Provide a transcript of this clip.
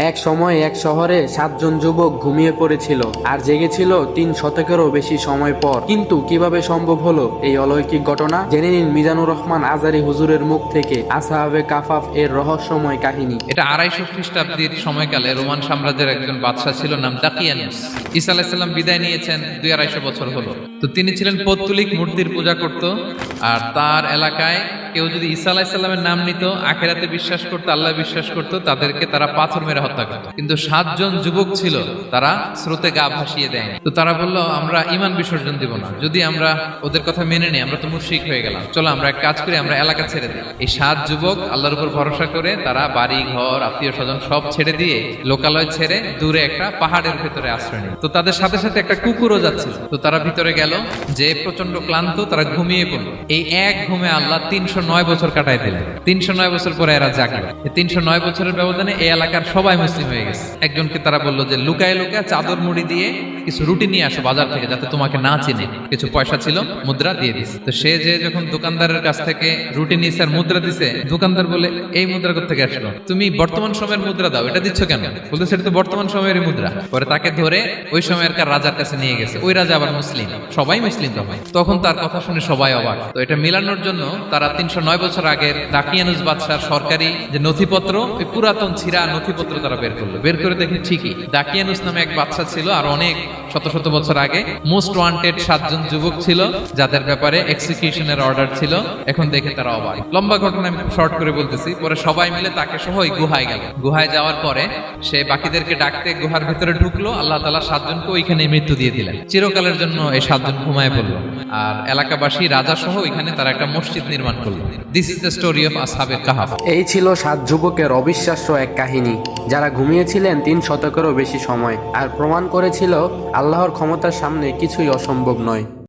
এক সময় এক শহরে 7 জন যুবক ঘুমিয়ে পড়েছিল আর জেগেছিল 3 শতকেরও বেশি সময় পর। কিন্তু কিভাবে সম্ভব হলো এই অলৌকিক ঘটনা, জেনে নিন মিজানুর রহমান আজারি হুজুরের মুখ থেকে আসহাবে কাফাফ এর রহস্যময় কাহিনী। এটা 250 খ্রিস্টাব্দের সময়কালে রোমান সাম্রাজ্যের একজন বাদশা ছিল, নাম দাকিয়ানুস। ঈসা আলাইহিস সালাম বিদায় নিয়েছেন 250 বছর হলো। তো তিনি ছিলেন পৌত্তলিক মূর্তির পূজা করত, আর তার এলাকায় কেউ যদি ঈসা আলাইহিস সালামের নাম নিত, আখিরাতে বিশ্বাস করত, আল্লাহ বিশ্বাস করত, তাদেরকে তারা পাথর মেরে হত্যা করত। কিন্তু 7 জন যুবক ছিল, তারা স্রোতে গা ভাসিয়ে দেয়নি। তো তারা বলল, আমরা ঈমান বিসর্জন দিব না, যদি আমরা ওদের কথা মেনে নিই আমরা তো মুশরিক হয়ে গেলাম, চলো আমরা এক কাজ করি, আমরা এলাকা ছেড়ে দিই। এই 7 যুবক আল্লাহর উপর ভরসা করে তারা বাড়ি ঘর আত্মীয় স্বজন সব ছেড়ে দিয়ে, লোকালয় ছেড়ে দূরে একটা পাহাড়ের ভেতরে আশ্রয় নিল। তো তাদের সাথে সাথে একটা কুকুরও যাচ্ছিল। তো তারা ভিতরে গেল, যে প্রচন্ড ক্লান্ত, তারা ঘুমিয়ে পড়লো। এই এক ঘুমে আল্লাহ 309 বছর কাটাই দিলেন। 309 বছর পরে এরা জাগলো। এই 309 বছরের ব্যবধানে এই এলাকার সবাই মুসলিম হয়ে গেছে। একজনকে তারা বললো যে লুকায় লুকায় চাদর মুড়ি দিয়ে কিছু রুটি নিয়ে আসো বাজার থেকে, যাতে তোমাকে না চিনে। কিছু পয়সা ছিল, মুদ্রা দিয়ে দিস। তো সে যে যখন দোকানদারের কাছ থেকে রুটি নিয়েছে আর মুদ্রা দিছে, দোকানদার বলে, এই মুদ্রা কোথেকে আসলো? তুমি বর্তমান সময়ের মুদ্রা দাও, এটা দিচ্ছ কেন? বলতে সেটা তো বর্তমান সময়ের মুদ্রা। পরে তাকে ধরে ওই সময়কার রাজার কাছে নিয়ে গেছে। ওই রাজা আবার মুসলিম, সবাই মুসলিম তখন তার কথা শুনে সবাই অবাক। তো এটা মিলানোর জন্য তারা 309 বছর আগের দাকিয়ানুস বাদশার সরকারি যে নথিপত্র, ওই পুরাতন ছিঁড়া নথিপত্র তারা বের করলো। বের করে দেখে ঠিকই দাকিয়ানুস নামে এক বাদশা ছিল, আর অনেক শত শত বছর আগে মোস্ট ওয়ান্টেড 7 জন যুবক ছিল, যাদের ব্যাপারে এক্সিকিউশনের অর্ডার ছিল। এখন দেখে তারা অবাক। লম্বা ঘটনা আমি শর্ট করে বলতেছি। পরে সবাই মিলে তাকে সহ ওই গুহায় গেল। গুহায় যাওয়ার পরে সে বাকিদেরকে ডাকতে গুহার ভিতরে ঢুকলো। আল্লাহ তাআলা 7 জনকে ওইখানে মৃত্যু দিয়ে দিলেন। চিরকালের জন্য এই 7 জন ঘুমায় পড়লো। আর এলাকাবাসী রাজা সহ ওইখানে তারা একটা মসজিদ নির্মাণ করলো। This is the story of আসহাবে কাহাফ। এই ছিল 7 যুবকের অবিশ্বাস্য এক কাহিনী, যারা ঘুমিয়েছিলেন 3 শতকেরও বেশি সময় আর প্রমাণ করেছিল আল্লাহর ক্ষমতার সামনে কিছুই অসম্ভব নয়।